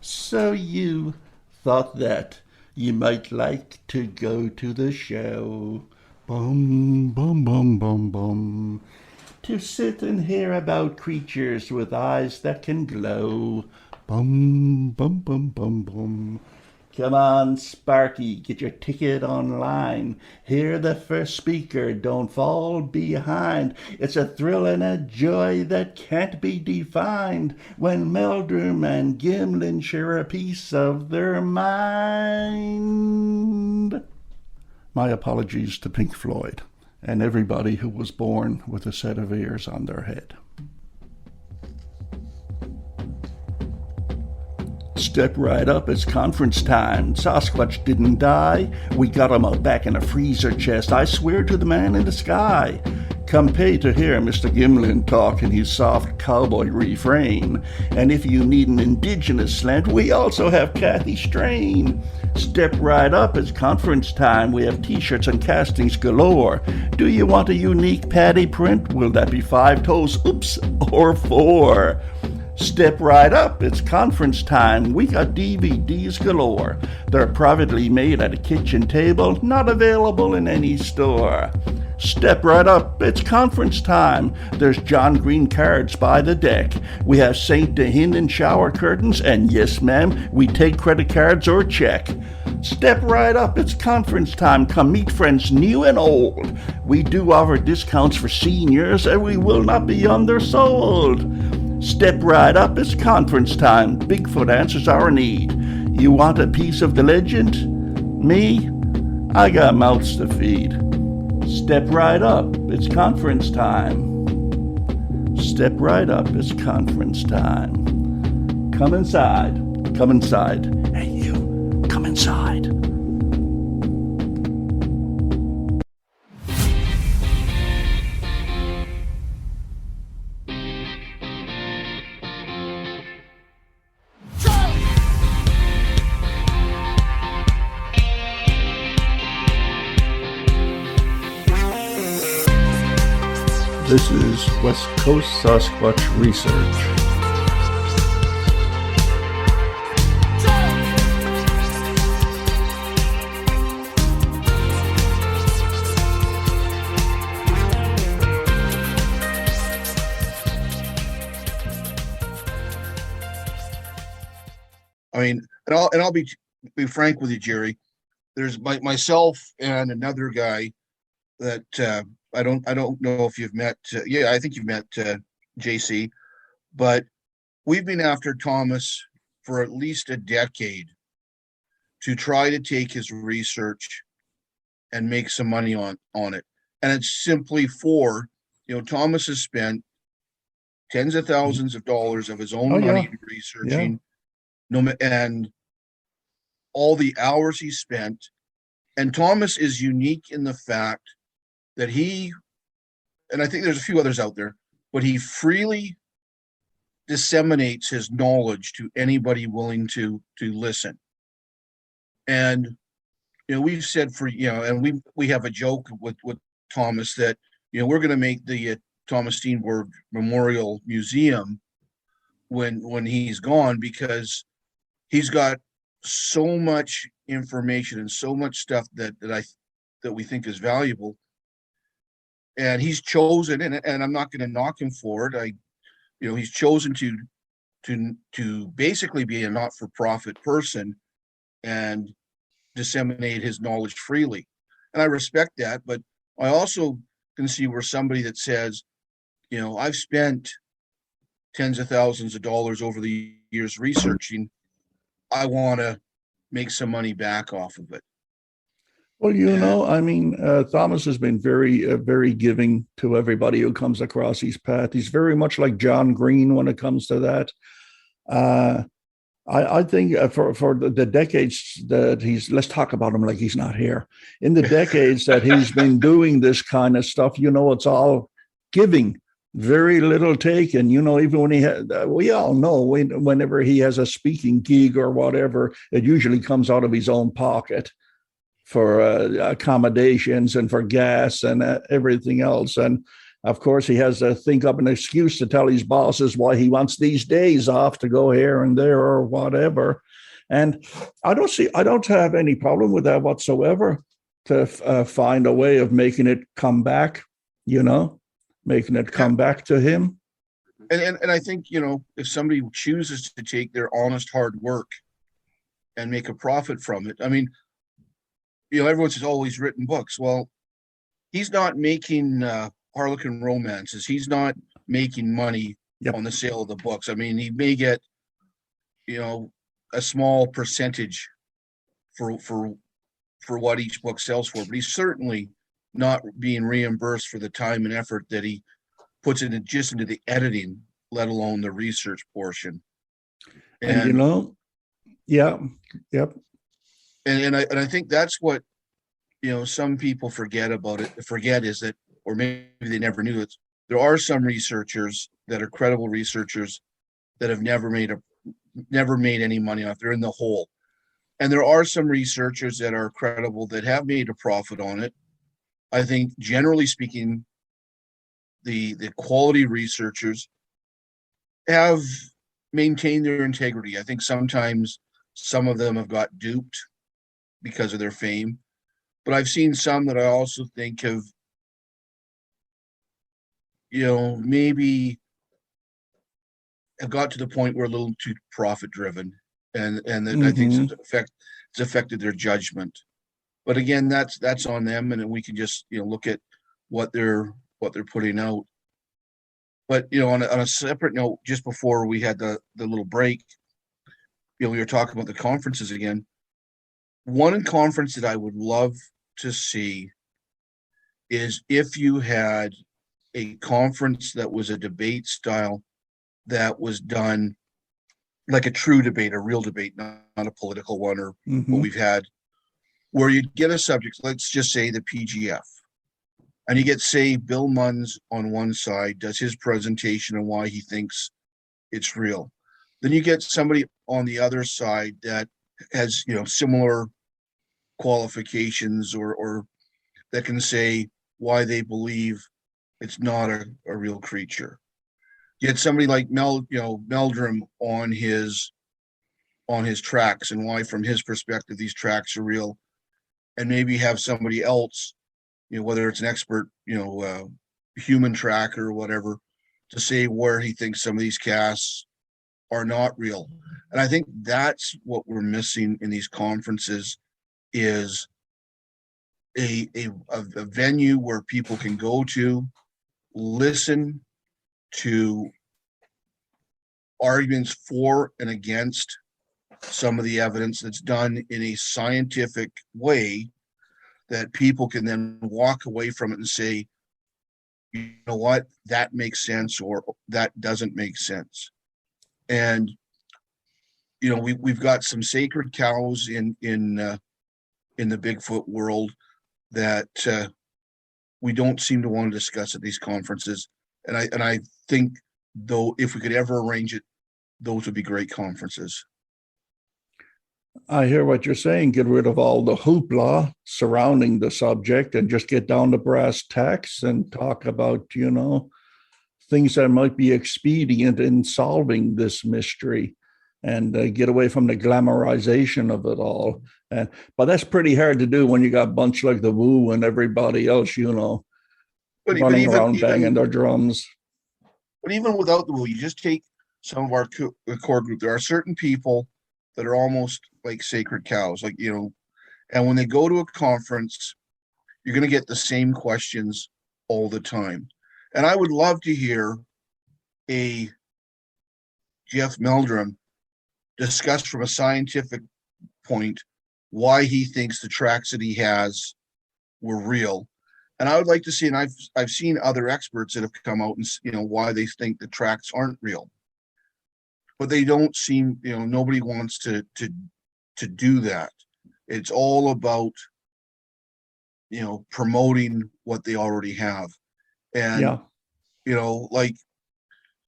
So you thought that you might like to go to the show. Bum, bum, bum, bum, bum. To sit and hear about creatures with eyes that can glow. Bum, bum, bum, bum, bum. Come on, Sparky, get your ticket online. Hear the first speaker, don't fall behind. It's a thrill and a joy that can't be defined when Meldrum and Gimlin share a piece of their mind. My apologies to Pink Floyd and everybody who was born with a set of ears on their head. Step right up, it's conference time. Sasquatch didn't die. We got him out back in a freezer chest. I swear to the man in the sky. Come pay to hear Mr. Gimlin talk in his soft cowboy refrain. And if you need an indigenous slant, we also have Kathy Strain. Step right up, it's conference time. We have t-shirts and castings galore. Do you want a unique patty print? Will that be 5 toes, oops, or 4? Step right up, it's conference time. We got DVDs galore. They're privately made at a kitchen table, not available in any store. Step right up, it's conference time. There's John Green cards by the deck. We have St. Dehinden shower curtains, and yes, ma'am, we take credit cards or check. Step right up, it's conference time. Come meet friends new and old. We do offer discounts for seniors, and we will not be undersold. Step right up, it's conference time. Bigfoot answers our need. You want a piece of the legend? Me? I got mouths to feed. Step right up, it's conference time. Step right up, it's conference time. Come inside, come inside. Hey you, come inside. This is West Coast Sasquatch Research. I mean, and I'll be frank with you, Gerry. There's myself and another guy that I don't know if you've met. Yeah, I think you've met JC, but we've been after Thomas for at least a decade to try to take his research and make some money on it. And it's simply for, Thomas has spent tens of thousands of dollars of his own money researching, and all the hours he spent. And Thomas is unique in the fact that and I think there's a few others out there, but he freely disseminates his knowledge to anybody willing to listen. And we've said and we have a joke with Thomas that we're going to make the Thomas Steenburg Memorial Museum when he's gone, because he's got so much information and so much stuff that we think is valuable. And he's chosen, and I'm not going to knock him for it. He's chosen to basically be a not-for-profit person and disseminate his knowledge freely. And I respect that, but I also can see where somebody that says, I've spent tens of thousands of dollars over the years researching, I want to make some money back off of it. Well, Thomas has been very giving to everybody who comes across his path. He's very much like John Green when it comes to that. I think for the decades that let's talk about him like he's not here. In the decades that he's been doing this kind of stuff, it's all giving, very little taken. Even when we all know whenever he has a speaking gig or whatever, it usually comes out of his own pocket for accommodations and for gas and everything else. And of course, he has to think up an excuse to tell his bosses why he wants these days off to go here and there or whatever. And I don't have any problem with that whatsoever, to find a way of making it come back, making it come back to him. And I think, if somebody chooses to take their honest hard work and make a profit from it, I mean, everyone says, oh, he's written books. Well, he's not making Harlequin romances. He's not making money on the sale of the books. I mean, he may get, a small percentage for what each book sells for, but he's certainly not being reimbursed for the time and effort that he puts into the editing, let alone the research portion. And yep. And I think that's what some people forget is that, or maybe they never knew it. There are some researchers that are credible researchers that have never made any money off. They're in the hole. And there are some researchers that are credible that have made a profit on it. I think, generally speaking, the quality researchers have maintained their integrity. I think sometimes some of them have got duped because of their fame, but I've seen some that I also think have, maybe have got to the point where a little too profit driven, and that I think it's affected their judgment. But again, that's on them, and we can just look at what they're putting out. But on a separate note, just before we had the little break, we were talking about the conferences again. One conference that I would love to see is if you had a conference that was a debate style that was done like a true debate, a real debate, not a political one or what we've had, where you'd get a subject, let's just say the PGF, and you get, say, Bill Munns on one side, does his presentation on why he thinks it's real. Then you get somebody on the other side that has, similar qualifications or that can say why they believe it's not a real creature. You had somebody like Meldrum on his tracks and why, from his perspective, these tracks are real, and maybe have somebody else, whether it's an expert, human tracker or whatever, to say where he thinks some of these casts are not real. And I think that's what we're missing in these conferences, is a venue where people can go to listen to arguments for and against some of the evidence that's done in a scientific way, that people can then walk away from it and say, you know what, that makes sense, or that doesn't make sense. And we've got some sacred cows in the Bigfoot world that we don't seem to want to discuss at these conferences. And I think, though, if we could ever arrange it, those would be great conferences. I hear what you're saying. Get rid of all the hoopla surrounding the subject and just get down to brass tacks and talk about, things that might be expedient in solving this mystery, and get away from the glamorization of it all. But that's pretty hard to do when you got a bunch like the Woo and everybody else, running around banging their drums. But even without the Woo, you just take some of our core group. There are certain people that are almost like sacred cows, and when they go to a conference, you're going to get the same questions all the time. And I would love to hear a Jeff Meldrum discuss from a scientific point why he thinks the tracks that he has were real. And I would like to see, and I've seen other experts that have come out and why they think the tracks aren't real, but they don't seem, nobody wants to do that. It's all about promoting what they already have. And like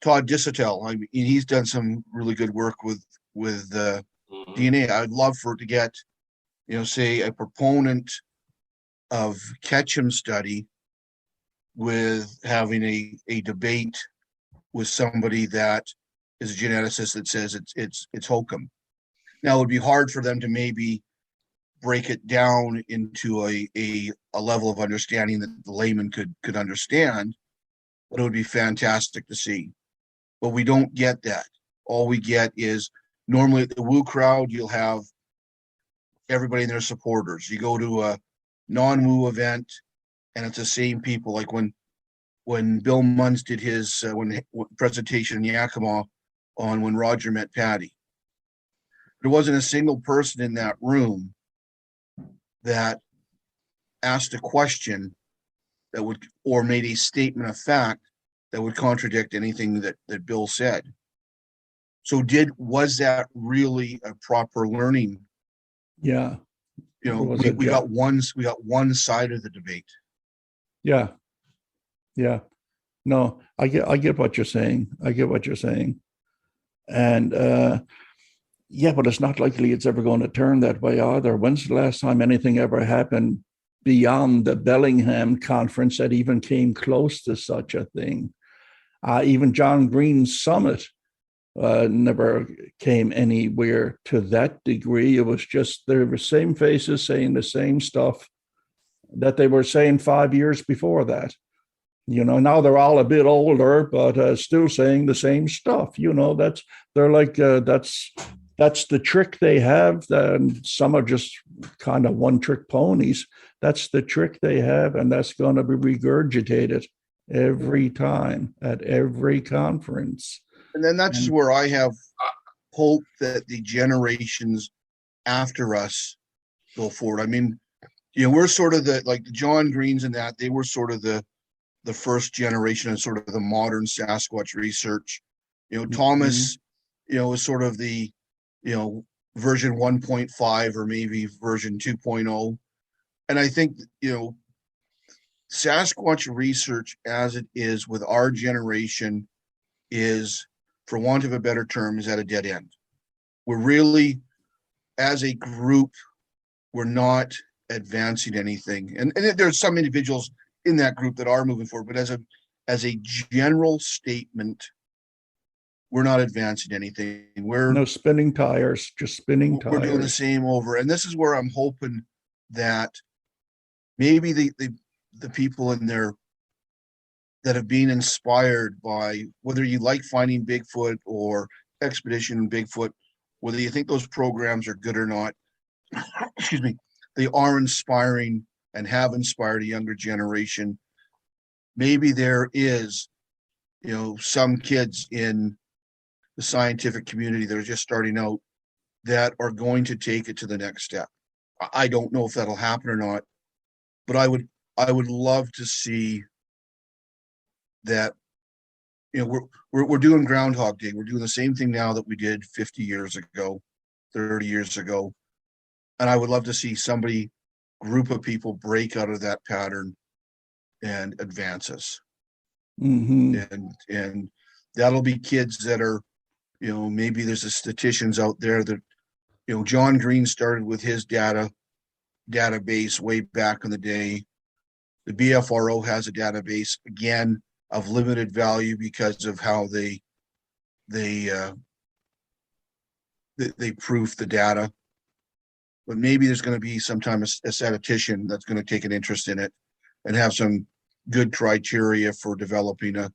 Todd Disotell, I mean, he's done some really good work with DNA. I'd love for it to get, say, a proponent of Ketchum's study with having a debate with somebody that is a geneticist that says it's hokum. Now, it would be hard for them to maybe break it down into a level of understanding that the layman could understand, but it would be fantastic to see. But we don't get that. All we get is, normally at the woo crowd, you'll have everybody and their supporters. You go to a non-woo event and it's the same people. Like when Bill Munns did his presentation in Yakima on when Roger met Patty, there wasn't a single person in that room that asked a question that would, or made a statement of fact that would contradict anything that Bill said. So was that really a proper learning? Yeah. You know, we got one side of the debate. Yeah. Yeah. No, I get what you're saying. I get what you're saying. And yeah, but it's not likely it's ever going to turn that way either. When's the last time anything ever happened beyond the Bellingham conference that even came close to such a thing? Even John Green's summit never came anywhere to that degree. It was just they were the same faces saying the same stuff that they were saying 5 years before that. You know, now they're all a bit older, but still saying the same stuff. You know, that's the trick they have. And some are just kind of one-trick ponies. That's the trick they have, and that's going to be regurgitated every time at every conference. And then that's where I have hope that the generations after us go forward. I mean, you know, we're sort of like the John Greens and that, they were sort of the first generation and sort of the modern Sasquatch research. You know, Thomas, you know, was sort of the, you know, version 1.5 or maybe version 2.0. And I think, you know, Sasquatch research as it is with our generation is, for want of a better term, is at a dead end. We're really, as a group, we're not advancing anything. And there's some individuals in that group that are moving forward, but as a general statement, we're not advancing anything. We're no spinning tires, just spinning tires. We're doing the same over. And this is where I'm hoping that maybe the people in there that have been inspired by, whether you like finding Bigfoot or Expedition Bigfoot, whether you think those programs are good or not, excuse me, they are inspiring and have inspired a younger generation. Maybe there is, you know, some kids in the scientific community that are just starting out that are going to take it to the next step. I don't know if that'll happen or not, but I would love to see that. You know, we're doing Groundhog Day. We're doing the same thing now that we did 50 years ago, 30 years ago. And I would love to see group of people break out of that pattern and advance us. And that'll be kids that are, you know, maybe there's a statisticians out there that, you know, John Green started with his database way back in the day. The BFRO has a database, again, of limited value because of how they proof the data. But maybe there's going to be sometime a statistician that's going to take an interest in it and have some good criteria for developing a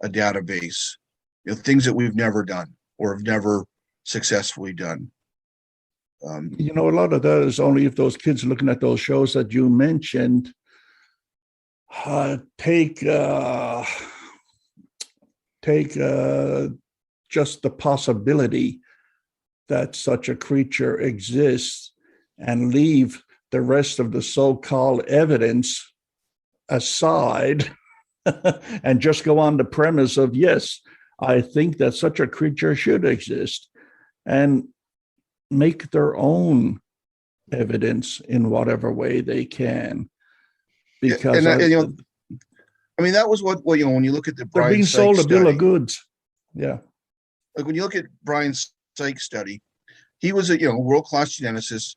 database. You know, things that we've never done or have never successfully done. You know, a lot of that is only if those kids looking at those shows that you mentioned take just the possibility that such a creature exists and leave the rest of the so-called evidence aside and just go on the premise of, yes, I think that such a creature should exist, and make their own evidence in whatever way they can. Because you know, I mean, that was what you know, when you look at the they're being sold a bill of goods. Yeah. Like when you look at Brian Sykes' study, he was a, you know, world-class geneticist,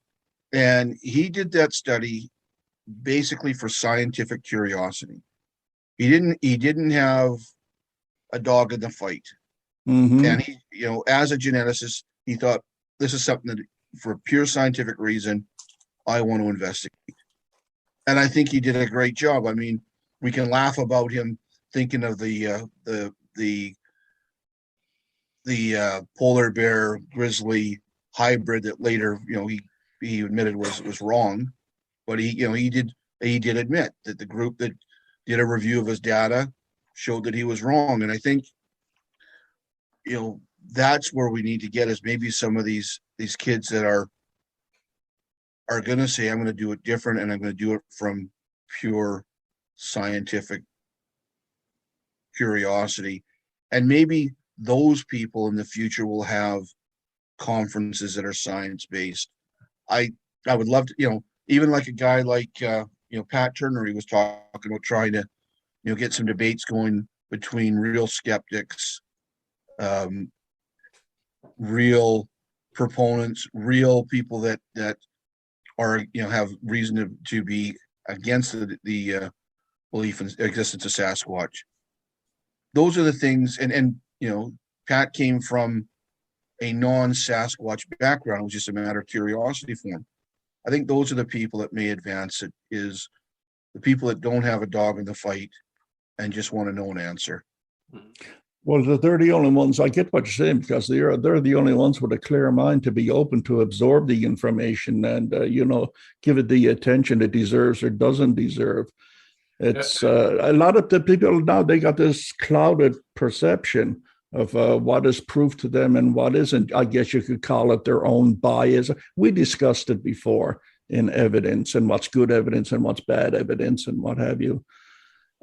and he did that study basically for scientific curiosity. he didn't have a dog in the fight. Mm-hmm. And he, as a geneticist, he thought this is something that for a pure scientific reason, I want to investigate. And I think he did a great job. I mean, we can laugh about him thinking of the polar bear grizzly hybrid that later, he admitted was wrong, but he did admit that the group that did a review of his data showed that he was wrong. And I think, that's where we need to get, is maybe some of these kids that are going to say, I'm going to do it different, and I'm going to do it from pure scientific curiosity. And maybe those people in the future will have conferences that are science-based. I would love to, even like a guy like, Pat Turner, he was talking about trying to, get some debates going between real skeptics, real proponents, real people that are, have reason to be against the belief in existence of Sasquatch. Those are the things, and Pat came from a non-Sasquatch background. It was just a matter of curiosity for him. I think those are the people that may advance it, is the people that don't have a dog in the fight and just want to know an answer. Well, they're the only ones. I get what you're saying, because they're the only ones with a clear mind to be open to absorb the information and give it the attention it deserves or doesn't deserve. It's a lot of the people now, they got this clouded perception of what is proof to them and what isn't. I guess you could call it their own bias. We discussed it before in evidence, and what's good evidence and what's bad evidence and what have you.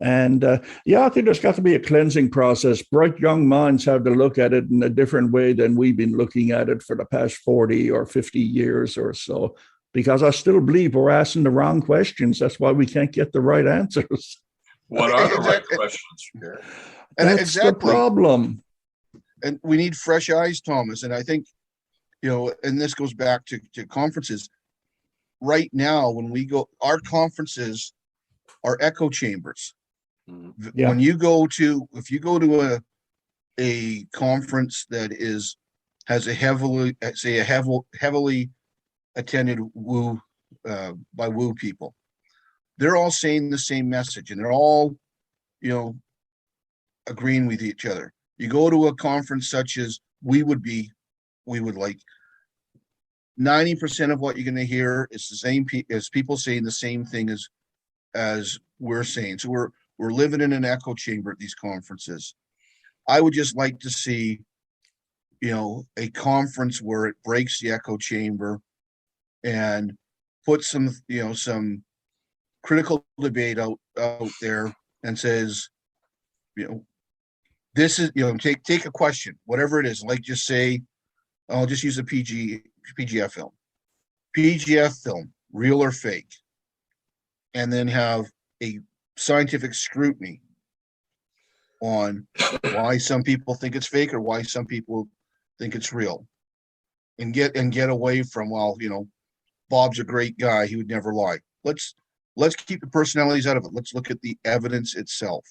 And I think there's got to be a cleansing process. Bright young minds have to look at it in a different way than we've been looking at it for the past 40 or 50 years or so, because I still believe we're asking the wrong questions. That's why we can't get the right answers. What are the right questions? That's the problem. And we need fresh eyes, Thomas. And I think, and this goes back to conferences. Right now, when we go, our conferences are echo chambers. Yeah. If you go to a conference that has a heavily attended by woo people, they're all saying the same message, and they're all, agreeing with each other. You go to a conference such as we would like, 90% of what you're going to hear is the same as people saying the same thing as we're saying. So we're living in an echo chamber at these conferences. I would just like to see, a conference where it breaks the echo chamber and put some critical debate out there and says, this is, take a question, whatever it is, like just say, I'll just use a PGF film. PGF film, real or fake, and then have a scientific scrutiny on why some people think it's fake or why some people think it's real, and get away from, Bob's a great guy, he would never lie. Let's keep the personalities out of it. Let's look at the evidence itself.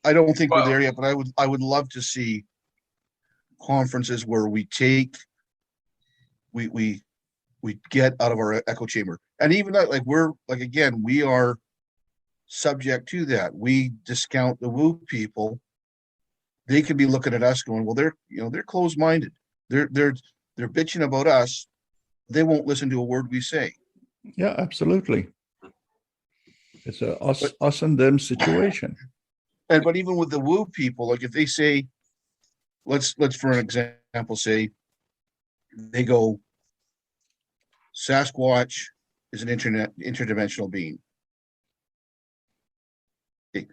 I don't think we're there yet, but I would love to see conferences where we get out of our echo chamber. And even that, we are subject to that. We discount the woo people. They could be looking at us going, well, they're closed-minded. They're bitching about us. They won't listen to a word we say. Yeah, absolutely. It's a us and them situation. But even with the woo people, like if they say, let's for an example say, they go, Sasquatch is an interdimensional being.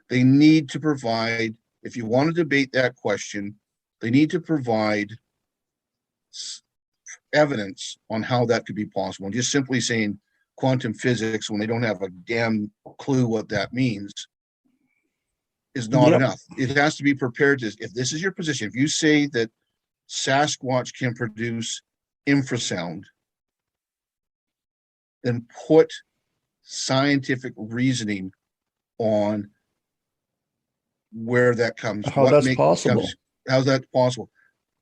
They need to provide, if you want to debate that question, they need to provide evidence on how that could be possible. And just simply saying quantum physics when they don't have a damn clue what that means is not enough. It has to be prepared to, if this is your position, if you say that Sasquatch can produce infrasound, then put scientific reasoning on where that comes. How that's possible. How's that possible?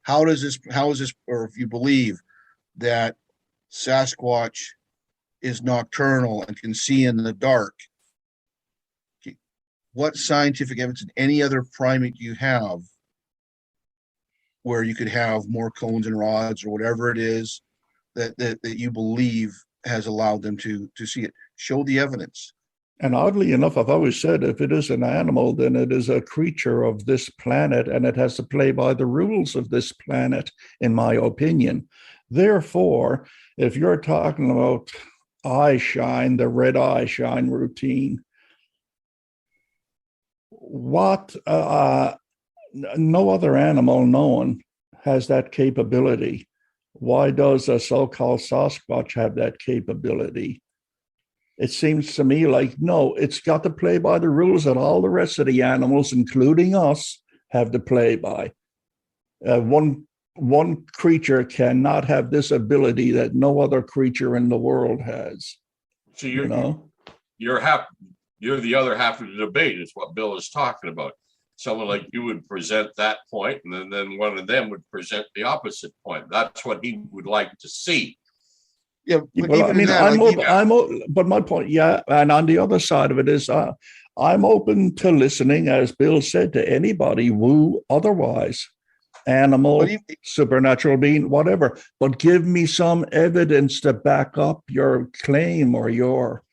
How is this, or if you believe that Sasquatch is nocturnal and can see in the dark, what scientific evidence in any other primate you have where you could have more cones and rods or whatever it is that you believe has allowed them to see it? Show the evidence. And oddly enough, I've always said if it is an animal, then it is a creature of this planet, and it has to play by the rules of this planet, in my opinion. Therefore, if you're talking about eye shine, the red eye shine routine, what no other animal known has that capability. Why does a so-called Sasquatch have that capability? It seems to me like, no, it's got to play by the rules that all the rest of the animals, including us, have to play by. One creature cannot have this ability that no other creature in the world has. So you're the other half of the debate is what Bill is talking about. Someone like you would present that point, and then one of them would present the opposite point. That's what he would like to see. Yeah, well, I mean, but my point, yeah, and on the other side of it is, I'm open to listening, as Bill said, to anybody, woo, otherwise, animal, supernatural being, whatever. But give me some evidence to back up your claim or your.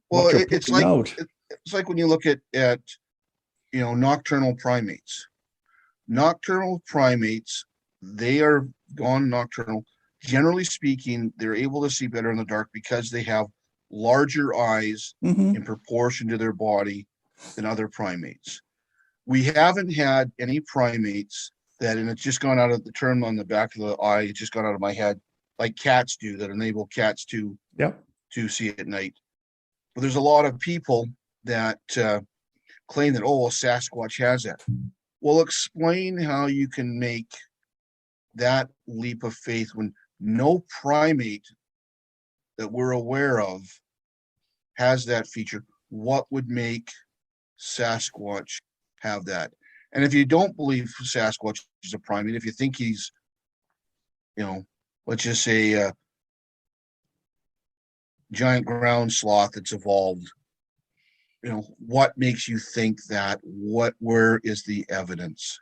Well, it's like when you look at nocturnal primates. Nocturnal primates, they are gone nocturnal. Generally speaking, they're able to see better in the dark because they have larger eyes in proportion to their body than other primates. We haven't had any primates that, and it's just gone out of the term on the back of the eye, it's just gone out of my head, like cats do, that enable cats to see at night. But there's a lot of people that claim that, Sasquatch has that. Well, explain how you can make that leap of faith when no primate that we're aware of has that feature. What would make Sasquatch have that? And if you don't believe Sasquatch is a primate, if you think he's, let's just say a giant ground sloth that's evolved, what makes you think that? Where is the evidence?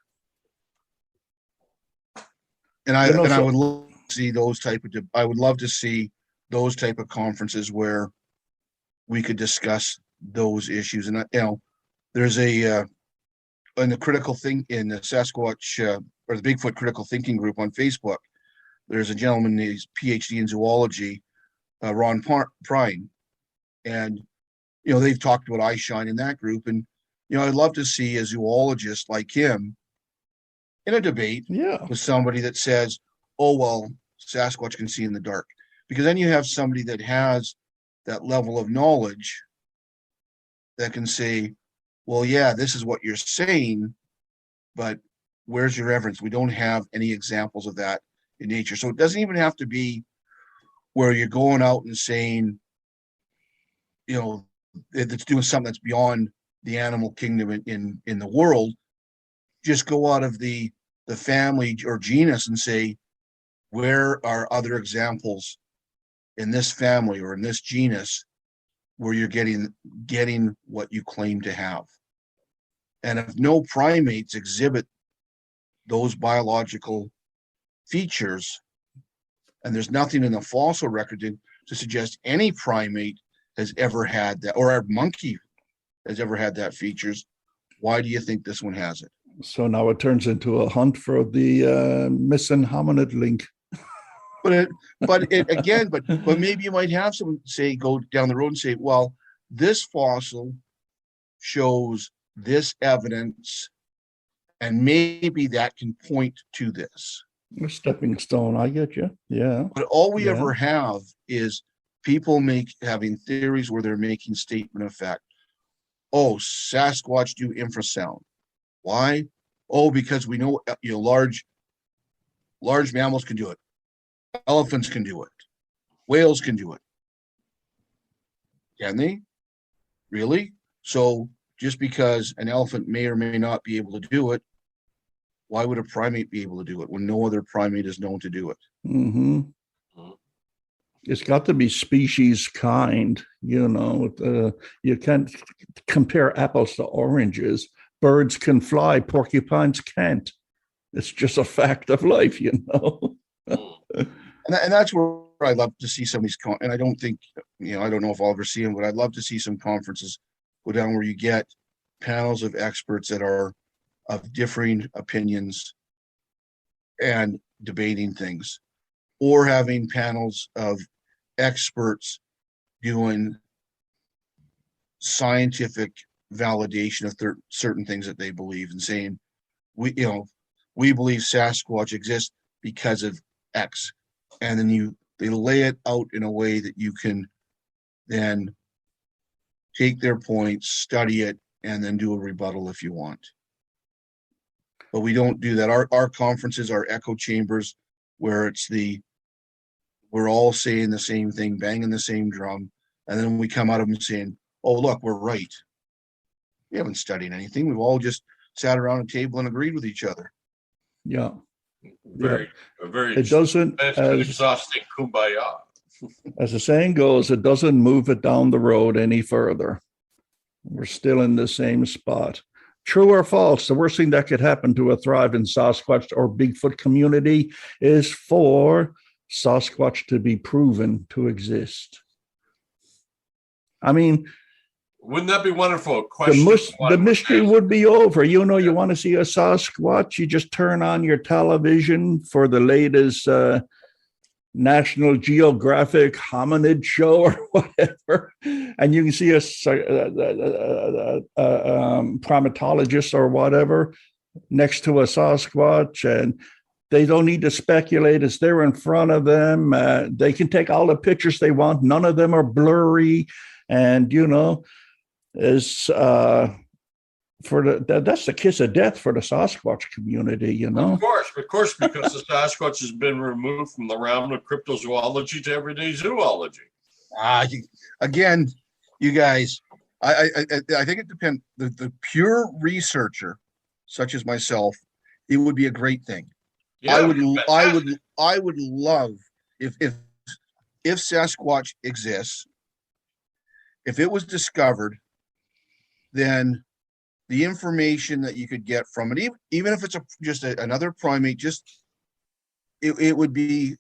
And I would love to see those I would love to see those type of conferences where we could discuss those issues. And there's in the critical in the Sasquatch or the Bigfoot critical thinking group on Facebook, there's a gentleman, he's PhD in zoology, Ron Prine, and they've talked about eye shine in that group, and I'd love to see a zoologist like him in a debate with somebody that says, Sasquatch can see in the dark, because then you have somebody that has that level of knowledge that can say, well, yeah, this is what you're saying, but where's your evidence? We don't have any examples of that in nature. So it doesn't even have to be where you're going out and saying, it's doing something that's beyond the animal kingdom in the world. Just go out of the family or genus and say, where are other examples in this family or in this genus where you're getting what you claim to have? And if no primates exhibit those biological features, and there's nothing in the fossil record to suggest any primate has ever had that, or a monkey has ever had that features, why do you think this one has it? So now it turns into a hunt for the missing hominid link. But maybe you might have someone go down the road and say, well, this fossil shows this evidence, and maybe that can point to this. A stepping stone, I get you. Yeah. But all we ever have is people having theories where they're making statement of fact. Sasquatch do infrasound. Why? Because we know large mammals can do it. Elephants can do it. Whales can do it. Can they? Really? So just because an elephant may or may not be able to do it, why would a primate be able to do it when no other primate is known to do it? Mm-hmm. It's got to be species kind, you know. You can't compare apples to oranges. Birds can fly, porcupines can't. It's just a fact of life, you know. And that's where I love to see some of these, and I don't think, you know, I don't know if I'll ever see them, but I'd love to see some conferences go down where you get panels of experts that are of differing opinions and debating things, or having panels of experts doing scientific validation of certain things that they believe and saying, we believe Sasquatch exists because of X. And then they lay it out in a way that you can then take their points, study it, and then do a rebuttal if you want. But we don't do that. Our conferences are echo chambers where we're all saying the same thing, banging the same drum, and then we come out of them saying, oh, look, we're right. We haven't studied anything. We've all just sat around a table and agreed with each other. Yeah. Very It doesn't, exhausting kumbaya. as the saying goes, it doesn't move it down the road any further. We're still in the same spot. True or false, the worst thing that could happen to a thriving Sasquatch or Bigfoot community is for Sasquatch to be proven to exist. I mean, wouldn't that be wonderful? The mystery would be over. You know, you want to see a Sasquatch, you just turn on your television for the latest National Geographic hominid show or whatever, and you can see a primatologist or whatever next to a Sasquatch, and they don't need to speculate. It's there in front of them. They can take all the pictures they want. None of them are blurry, and you know, that's the kiss of death for the Sasquatch community, you know. Of course, because the Sasquatch has been removed from the realm of cryptozoology to everyday zoology. Again, you guys, I think it depends. The pure researcher, such as myself, it would be a great thing. Yeah, I would love if Sasquatch exists, if it was discovered, then the information that you could get from it, even if it's just another primate, it would be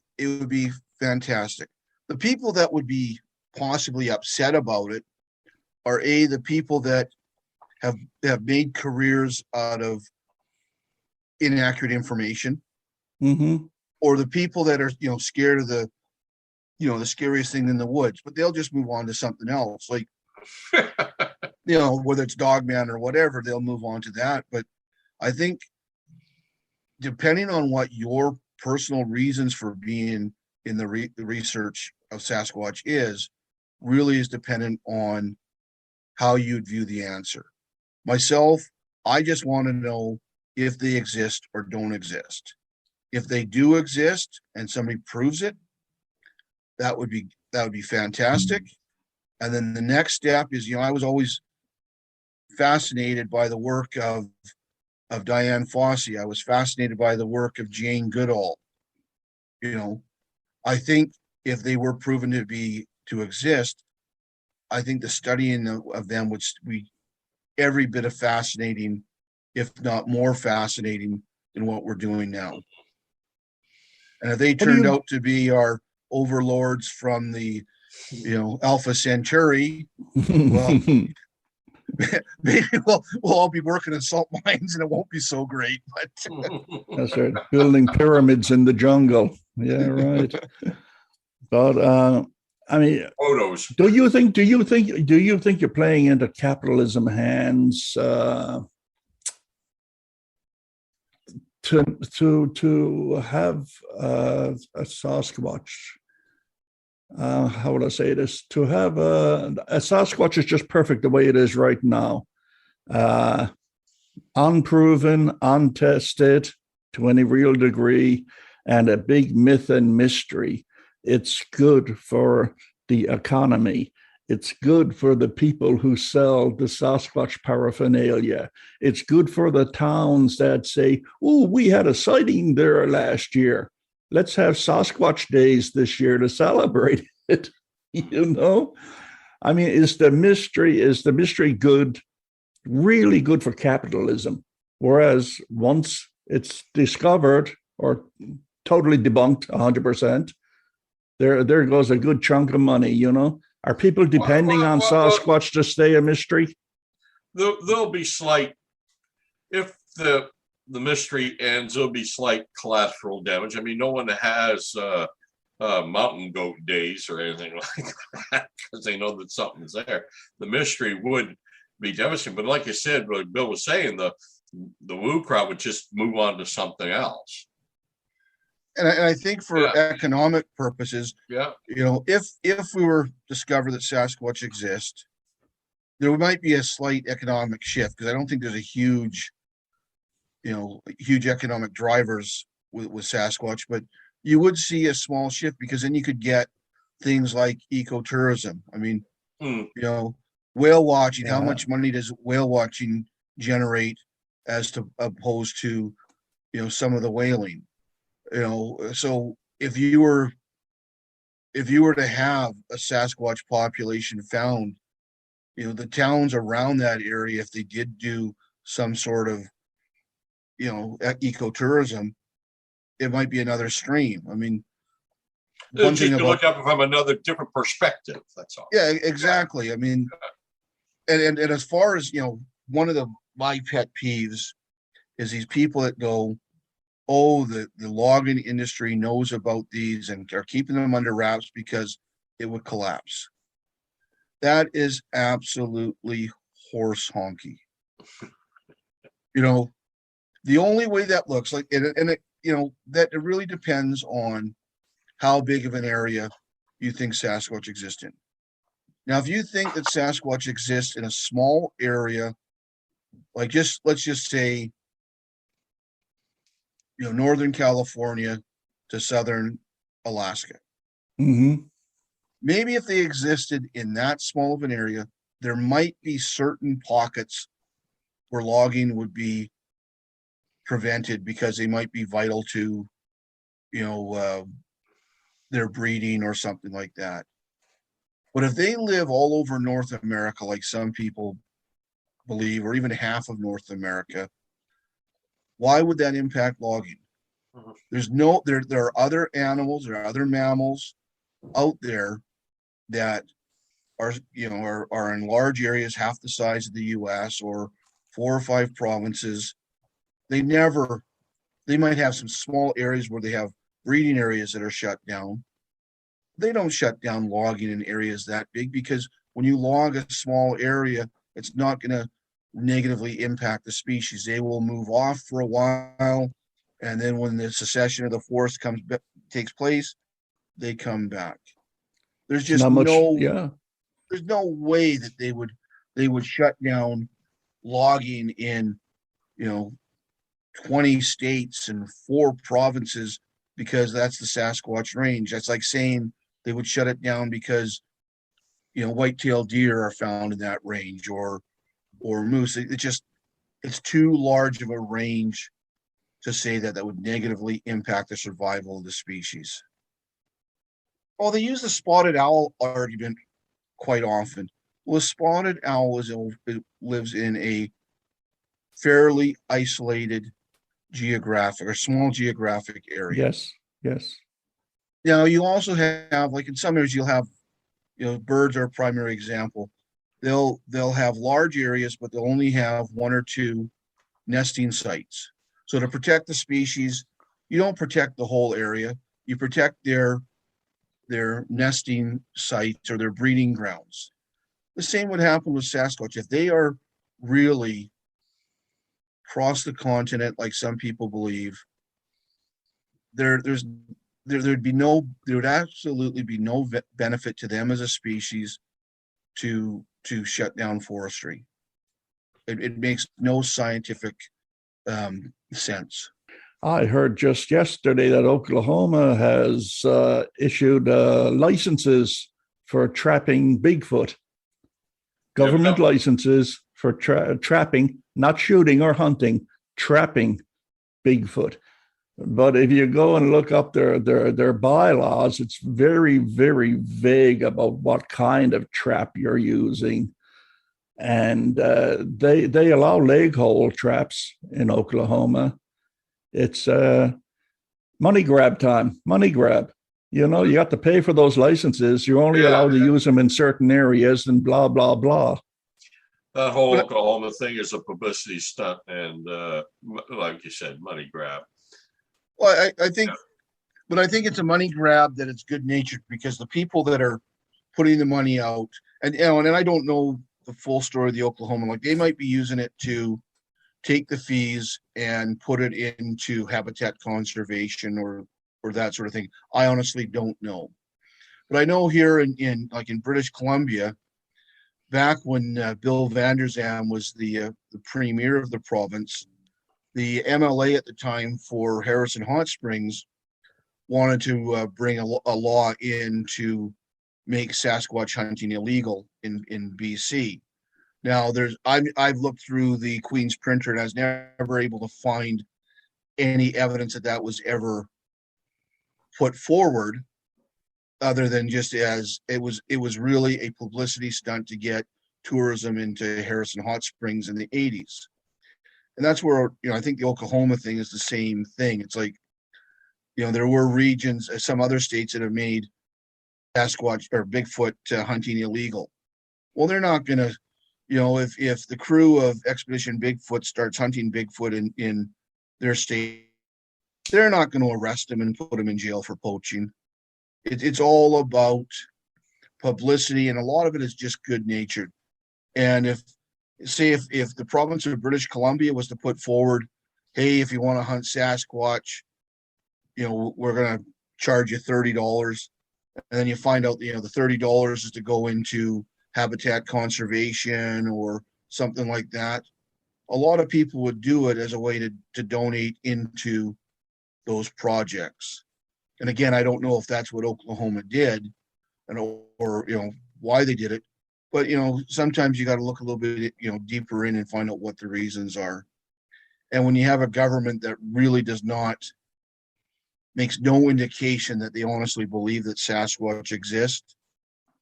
fantastic. The people that would be possibly upset about it are the people that have made careers out of inaccurate information, or the people that are scared of the scariest thing in the woods, but they'll just move on to something else, like whether it's Dogman or whatever, they'll move on to that. But I think depending on what your personal reasons for being in the research of Sasquatch really is dependent on how you'd view the answer. Myself, I just want to know if they exist or don't exist. If they do exist and somebody proves it, that would be fantastic. And then the next step is, I was always fascinated by the work of Diane Fossey. I was fascinated by the work of Jane Goodall. I think if they were proven to exist, I think the studying of them would be every bit of fascinating, if not more fascinating than what we're doing now. And if they turned out to be our overlords from the Alpha Centauri, well, maybe we'll all be working in salt mines and it won't be so great. But that's right, building pyramids in the jungle. Yeah, right. But I mean, photos. Do you think you're playing into capitalism hands to have a Sasquatch? How would I say this? To have a Sasquatch is just perfect the way it is right now. Unproven, untested to any real degree, and a big myth and mystery. It's good for the economy. It's good for the people who sell the Sasquatch paraphernalia. It's good for the towns that say, oh, we had a sighting there last year. Let's have Sasquatch days this year to celebrate it. You know, I mean, is the mystery good, really good for capitalism? Whereas once it's discovered or totally debunked 100%, there goes a good chunk of money, you know? Are people depending on Sasquatch to stay a mystery? There'll be slight, if the mystery ends, there'll be slight collateral damage. I mean, no one has mountain goat days or anything like that because they know that something's there. The mystery would be devastating. But like I said, like Bill was saying, the woo crowd would just move on to something else. And I think for economic purposes, you know, if we were to discover that Sasquatch exist, there might be a slight economic shift because I don't think there's a huge economic drivers with Sasquatch, but you would see a small shift because then you could get things like ecotourism. I mean, you know, whale watching. How much money does whale watching generate as opposed to, you know, some of the whaling? You know, so if you were to have a Sasquatch population found, you know, the towns around that area, if they did do some sort of, you know, ecotourism, it might be another stream. I mean, one thing to look up from another different perspective. That's all. Yeah, exactly. I mean, and as far as, you know, one of my pet peeves is these people that go, oh, the logging industry knows about these and are keeping them under wraps because it would collapse. That is absolutely horse honky. You know, the only way that looks like, and it, you know, that it really depends on how big of an area you think Sasquatch exists in. Now, if you think that Sasquatch exists in a small area, like let's just say, you know, Northern California to Southern Alaska. Mm-hmm. Maybe if they existed in that small of an area, there might be certain pockets where logging would be prevented because they might be vital to, you know, their breeding or something like that. But if they live all over North America, like some people believe, or even half of North America, why would that impact logging? There's no, there are other animals, there are other mammals out there that are, you know, are in large areas, half the size of the US or 4 or 5 provinces. They might have some small areas where they have breeding areas that are shut down. They don't shut down logging in areas that big because when you log a small area, it's not going to negatively impact the species. They will move off for a while, and then when the secession of the forest takes place, they come back. There's just there's no way that they would shut down logging in, you know, 20 states and 4 provinces because that's the Sasquatch range. That's like saying they would shut it down because, you know, white-tailed deer are found in that range or moose. It's too large of a range to say that would negatively impact the survival of the species. Well, they use the spotted owl argument quite often. Well, a spotted owl lives in a fairly isolated geographic or small geographic area. Yes. Now, you also have, like in some areas, you'll have, you know, birds are a primary example. They'll have large areas, but they'll only have 1 or 2 nesting sites. So to protect the species, you don't protect the whole area. You protect their nesting sites or their breeding grounds. The same would happen with Sasquatch. If they are really across the continent, like some people believe, there would absolutely be no benefit to them as a species to shut down forestry. It makes no scientific sense. I heard just yesterday that Oklahoma has issued licenses for trapping Bigfoot. Government licenses for trapping, not shooting or hunting, trapping Bigfoot. But if you go and look up their bylaws, it's very, very vague about what kind of trap you're using. And they allow leg hole traps in Oklahoma. It's money grab time, money grab. You know, you have to pay for those licenses. You're only allowed to use them in certain areas and blah, blah, blah. That whole Oklahoma thing is a publicity stunt and, like you said, money grab. Well, I think, but I think it's a money grab that it's good natured because the people that are putting the money out, and you know, and I don't know the full story of the Oklahoma, like they might be using it to take the fees and put it into habitat conservation or that sort of thing. I honestly don't know, but I know here in British Columbia, back when Bill Vander Zalm was the premier of the province, the MLA at the time for Harrison Hot Springs wanted to bring a law in to make Sasquatch hunting illegal in BC. Now, I've looked through the Queen's Printer and I was never able to find any evidence that was ever put forward, other than just as it was really a publicity stunt to get tourism into Harrison Hot Springs in the 80s. And that's where, you know, I think the Oklahoma thing is the same thing. It's like, you know, there were regions, some other states that have made Sasquatch or Bigfoot hunting illegal. Well, they're not going to, you know, if the crew of Expedition Bigfoot starts hunting Bigfoot in their state, they're not going to arrest them and put them in jail for poaching. It's all about publicity, and a lot of it is just good natured. And if the province of British Columbia was to put forward, hey, if you want to hunt Sasquatch, you know, we're going to charge you $30, and then you find out, you know, the $30 is to go into habitat conservation or something like that. A lot of people would do it as a way to donate into those projects. And again, I don't know if that's what Oklahoma did, or you know, why they did it. But you know, sometimes you got to look a little bit, you know, deeper in and find out what the reasons are. And when you have a government that really makes no indication that they honestly believe that Sasquatch exist,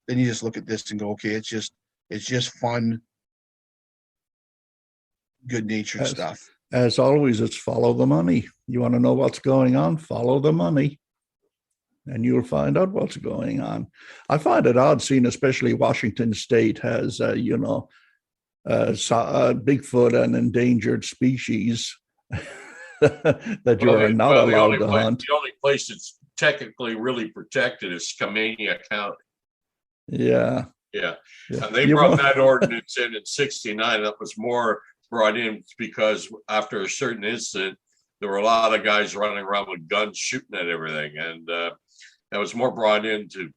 then you just look at this and go, okay, it's just fun, good-natured stuff. As always, it's follow the money. You want to know what's going on? Follow the money, and you'll find out what's going on. I find it odd seeing, especially Washington State has, Bigfoot, an endangered species that you are not allowed to hunt. The only place that's technically really protected is Skamania County. Yeah. And they brought that ordinance in 69. That was more brought in because after a certain incident, there were a lot of guys running around with guns shooting at everything. And that was more brought in to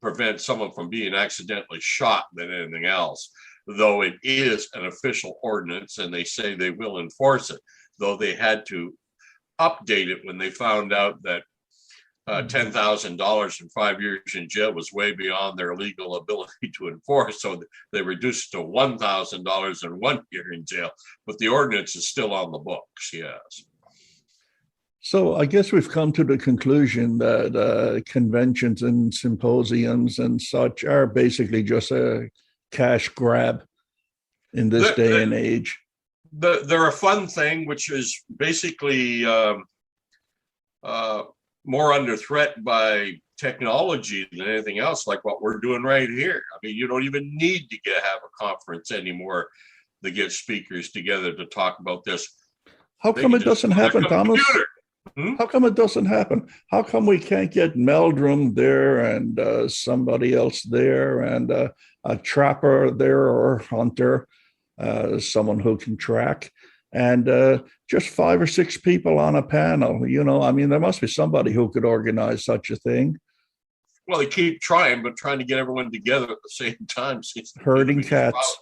prevent someone from being accidentally shot than anything else. Though it is an official ordinance and they say they will enforce it, though they had to update it when they found out that $10,000 and 5 years in jail was way beyond their legal ability to enforce. So they reduced to $1,000 and 1 year in jail, but the ordinance is still on the books. Yes. So I guess we've come to the conclusion that conventions and symposiums and such are basically just a cash grab in this day and age. They're a fun thing, which is basically more under threat by technology than anything else, like what we're doing right here. I mean, you don't even need to have a conference anymore to get speakers together to talk about this. How come it doesn't happen, Thomas? How come it doesn't happen? How come we can't get Meldrum there and somebody else there and a trapper there or hunter, someone who can track, and just 5 or 6 people on a panel? You know, I mean, there must be somebody who could organize such a thing. Well, they keep trying, but trying to get everyone together at the same time. Herding cats.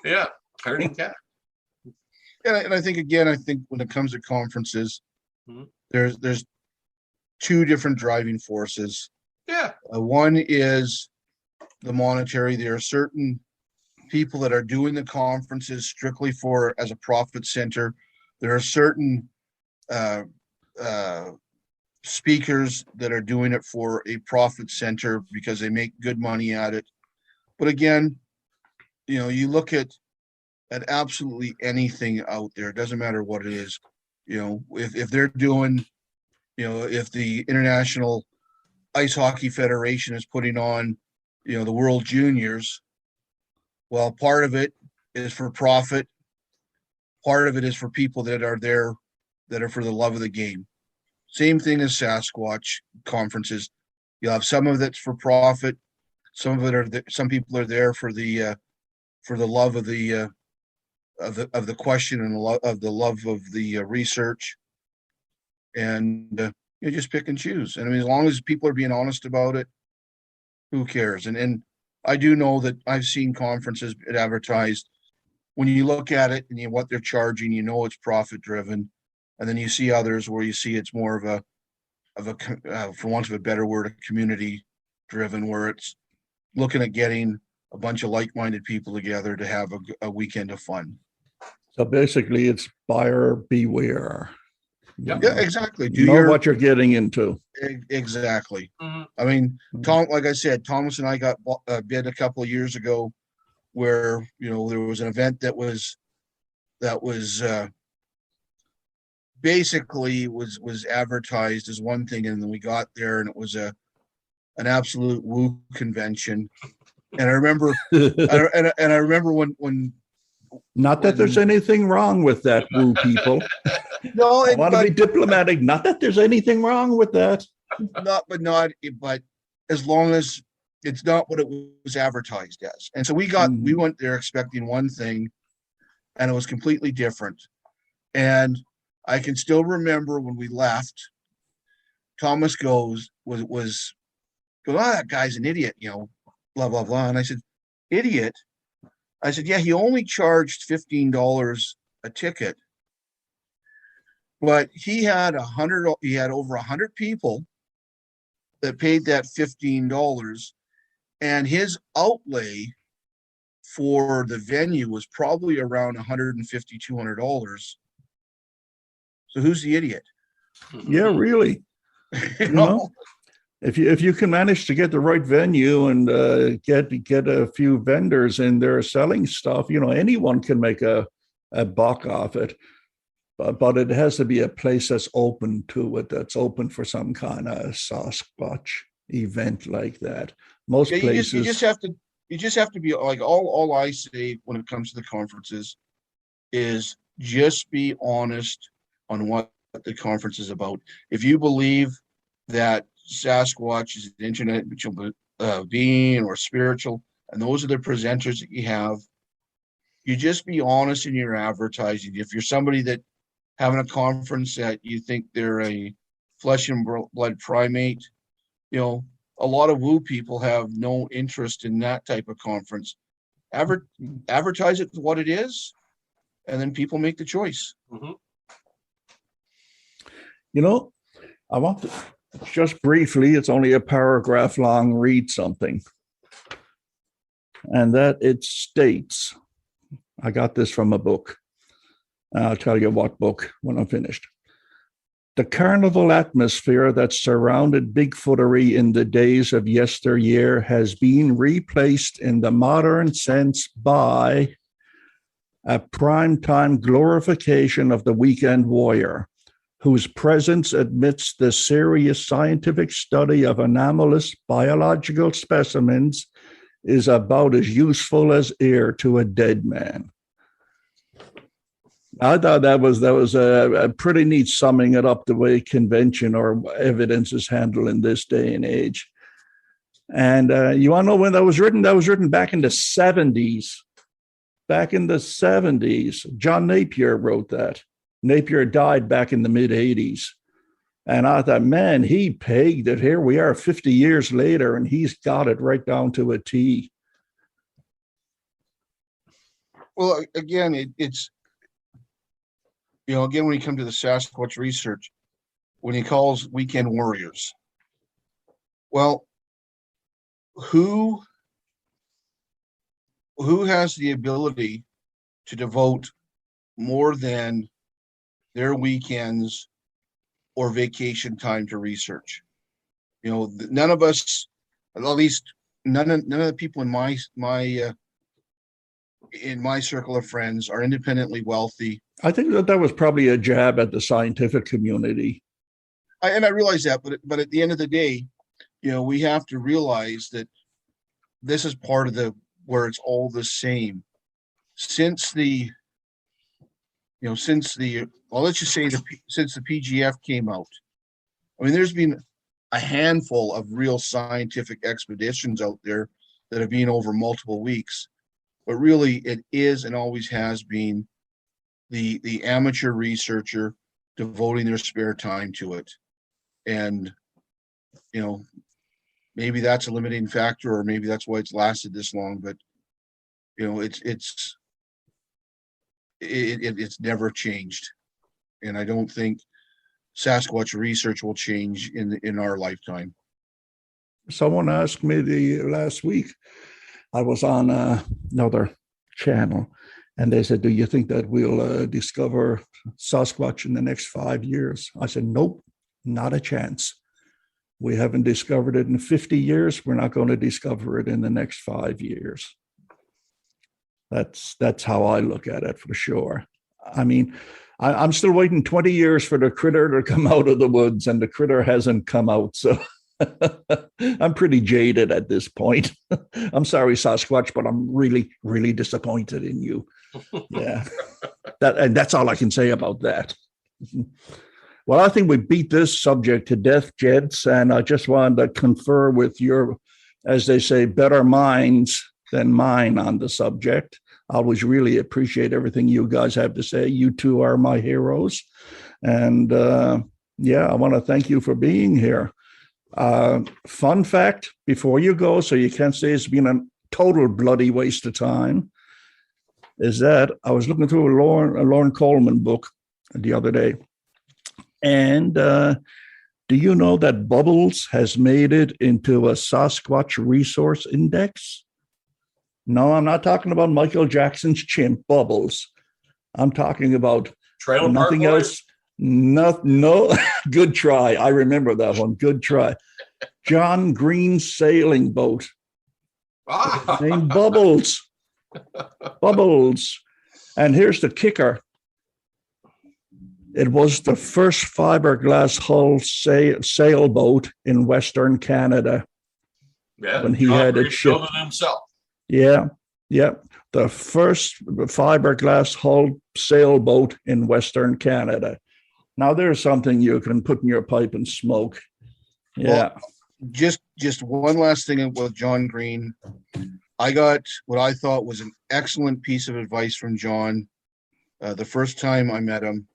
Yeah, herding cats. Yeah, and I think when it comes to conferences, there's 2 different driving forces. Yeah. One is the monetary. There are certain people that are doing the conferences strictly for as a profit center. There are certain speakers that are doing it for a profit center because they make good money at it. But again, you look at absolutely anything out there. It doesn't matter what it is. If they're doing, if the International Ice Hockey Federation is putting on, the World Juniors, well, part of it is for profit. Part of it is for people that are there that are for the love of the game. Same thing as Sasquatch conferences. You'll have some of it's for profit. Some of it are some people are there for the love of the question and the love of the research. And you just pick and choose. And I mean, as long as people are being honest about it, who cares? And I do know that I've seen conferences advertised. When you look at it and what they're charging, it's profit driven. And then you see others where you see it's more of a for want of a better word, a community driven, where it's looking at getting a bunch of like-minded people together to have a weekend of fun. So basically, it's buyer beware. Yeah, exactly. Know what you're getting into. Exactly. Mm-hmm. I mean, Tom, like I said, Thomas and I got a bid a couple of years ago where, there was an event that was basically was advertised as one thing, and then we got there and it was an absolute woo convention. And I remember, I remember when. Not that there's anything wrong with that, woo people. No, I want to be diplomatic. Not that there's anything wrong with that. But as long as it's not what it was advertised as. And so we went there expecting one thing, and it was completely different. And I can still remember when we left, Thomas was that guy's an idiot, blah, blah, blah. And I said, idiot? I said, yeah, he only charged $15 a ticket, but he had over 100 people that paid that $15, and his outlay for the venue was probably around $150, $200. So who's the idiot? Yeah, really. If you can manage to get the right venue and get a few vendors in there selling stuff, anyone can make a buck off it. But it has to be a place that's open to it, that's open for some kind of Sasquatch event like that. Most places, you just have to be like all I say when it comes to the conferences is just be honest on what the conference is about. If you believe that Sasquatch is an internet being or spiritual, and those are the presenters that you have, you just be honest in your advertising. If you're somebody that having a conference that you think they're a flesh and blood primate, a lot of woo people have no interest in that type of conference. Advertise it for what it is, and then people make the choice. Mm-hmm. I want to just briefly, it's only a paragraph long, read something. And that it states, I got this from a book. I'll tell you what book when I'm finished. The carnival atmosphere that surrounded Bigfootery in the days of yesteryear has been replaced in the modern sense by a primetime glorification of the weekend warrior, whose presence amidst the serious scientific study of anomalous biological specimens is about as useful as air to a dead man. I thought that was a pretty neat summing it up the way convention or evidence is handled in this day and age. And you want to know when that was written? That was written back in the 70s. Back in the 70s. John Napier wrote that. Napier died back in the mid-'80s. And I thought, man, he pegged it. Here we are 50 years later, and he's got it right down to a T. Well, again, it's, again, when you come to the Sasquatch research, when he calls weekend warriors, well, who who has the ability to devote more than their weekends or vacation time to research? None of us, at least none of the people in my circle of friends are independently wealthy. I think that was probably a jab at the scientific community. I realize that, but at the end of the day, we have to realize that this is part of where it's all the same. Since the PGF came out, I mean, there's been a handful of real scientific expeditions out there that have been over multiple weeks, but really it is and always has been the amateur researcher devoting their spare time to it. And maybe that's a limiting factor, or maybe that's why it's lasted this long, but it's never changed. And I don't think Sasquatch research will change in our lifetime. Someone asked me last week, I was on another channel, and they said, do you think that we'll discover Sasquatch in the next 5 years? I said, nope, not a chance. We haven't discovered it in 50 years. We're not going to discover it in the next 5 years. That's how I look at it, for sure. I mean, I'm still waiting 20 years for the critter to come out of the woods, and the critter hasn't come out. So I'm pretty jaded at this point. I'm sorry, Sasquatch, but I'm really, really disappointed in you. Yeah. That's all I can say about that. Well, I think we beat this subject to death, gents, and I just wanted to confer with your, as they say, better minds than mine on the subject. I always really appreciate everything you guys have to say. You two are my heroes. And I want to thank you for being here. Fun fact before you go, so you can't say it's been a total bloody waste of time, is that I was looking through a Lorne Coleman book the other day. And do you know that Bubbles has made it into a Sasquatch resource index? No, I'm not talking about Michael Jackson's chimp, Bubbles. I'm talking about Trailer nothing Park else. No, good try. I remember that one. Good try. John Green's sailing boat named Bubbles. Bubbles. And here's the kicker. It was the first fiberglass hull sailboat in Western Canada. Yeah, when he had it shipped himself. Yeah. The first fiberglass hull sailboat in Western Canada. Now there's something you can put in your pipe and smoke. Yeah. Well, just one last thing with John Green. I got what I thought was an excellent piece of advice from John. The first time I met him,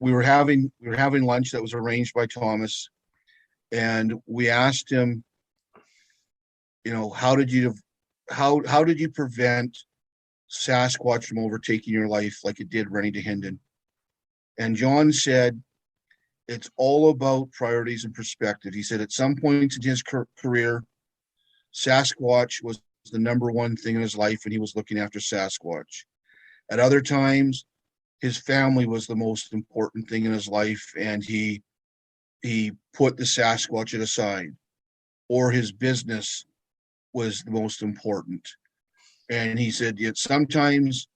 we were having lunch that was arranged by Thomas, and we asked him, how did you prevent Sasquatch from overtaking your life like it did Rennie DeHinden? And John said, it's all about priorities and perspective. He said at some points in his career, Sasquatch was the number one thing in his life, and he was looking after Sasquatch. At other times, his family was the most important thing in his life, and he put the Sasquatch aside, or his business was the most important. And he said, yet sometimes,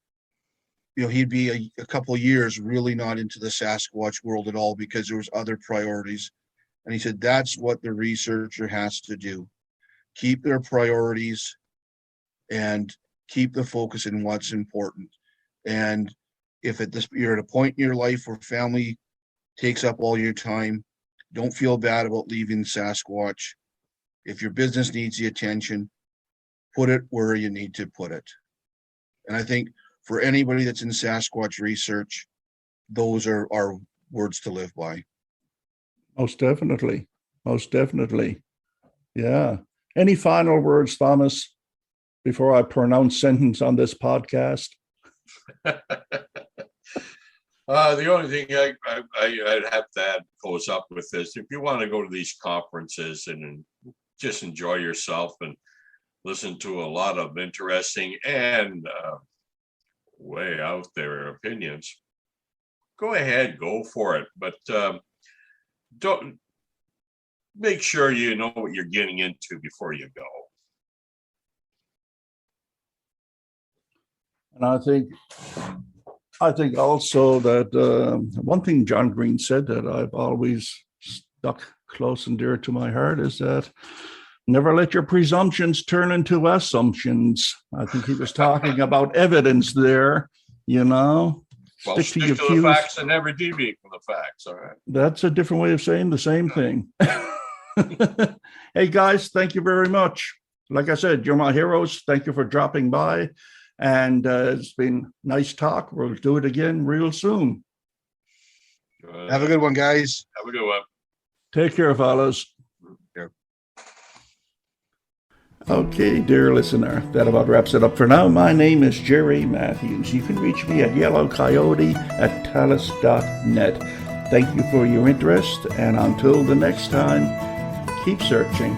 he'd be a couple of years really not into the Sasquatch world at all because there was other priorities. And he said, that's what the researcher has to do. Keep their priorities and keep the focus in what's important. And if you're at a point in your life where family takes up all your time, don't feel bad about leaving Sasquatch. If your business needs the attention, put it where you need to put it. And I think for anybody that's in Sasquatch research, those are words to live by. Most definitely. Most definitely. Yeah. Any final words, Thomas, before I pronounce sentence on this podcast? The only thing I'd have to add close up with this, if you want to go to these conferences and just enjoy yourself and listen to a lot of interesting and way out there opinions, go ahead, go for it. But don't make sure you know what you're getting into before you go. And I think also that one thing John Green said that I've always stuck close and dear to my heart is that never let your presumptions turn into assumptions. I think he was talking about evidence there, you know. Well, stick to the facts and never deviate from the facts. All right. That's a different way of saying the same thing. Hey, guys, thank you very much. Like I said, you're my heroes. Thank you for dropping by. And it's been nice talk. We'll do it again real soon. Have a good one, guys. Have a good one. Take care, fellas. Yeah. Okay, dear listener, that about wraps it up for now. My name is Gerry Matthews. You can reach me at yellowcoyote@talus.net. Thank you for your interest, and until the next time, keep searching.